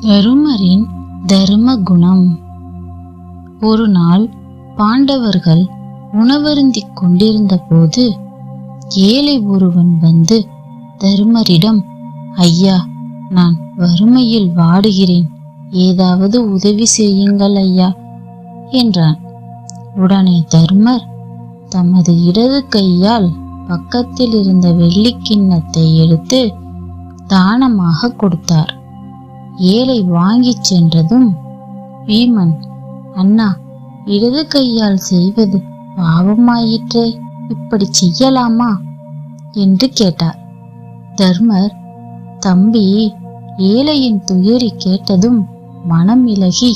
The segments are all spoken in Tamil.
தருமரின் தர்ம குணம். ஒரு நாள் பாண்டவர்கள் உணவருந்திக் கொண்டிருந்த போது ஏழை ஒருவன் வந்து தருமரிடம், ஐயா, நான் வறுமையில் வாடுகிறேன், ஏதாவது உதவி செய்யுங்கள் ஐயா என்றான். உடனே தருமர் தமது இடது கையால் பக்கத்தில் இருந்த வெள்ளிக்கிண்ணத்தை எடுத்து தானமாக கொடுத்தார். ஏழை வாங்கிச் சென்றதும் பீமன், அண்ணா, இடது கையால் செய்வது பாவமாயிற்றே, இப்படி செய்யலாமா என்று கேட்டார். தர்மர், தம்பி, ஏழையின் துயரி கேட்டதும் மனம் இலகி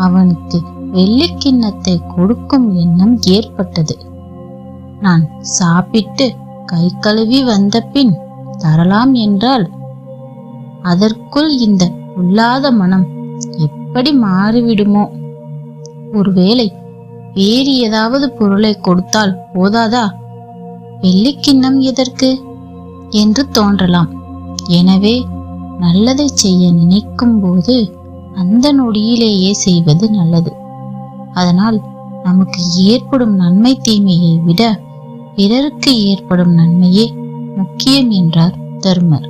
அவனுக்கு வெள்ளிக்கிண்ணத்தை கொடுக்கும் எண்ணம் ஏற்பட்டது. நான் சாப்பிட்டு கை கழுவி வந்த பின் தரலாம் என்றால் அதற்குள் இந்த பொல்லாத மனம் எப்படி மாறிவிடுமோ? ஒருவேளை வேறு ஏதாவது பொருளை கொடுத்தால் போதாதா? வெள்ளிக்கிண்ணம் எதற்கு என்று தோன்றலாம். எனவே நல்லதை செய்ய நினைக்கும் போது அந்த நொடியிலேயே செய்வது நல்லது. அதனால் நமக்கு ஏற்படும் நன்மை தீமையை விட பிறருக்கு ஏற்படும் நன்மையே முக்கியம் என்றார் தர்மர்.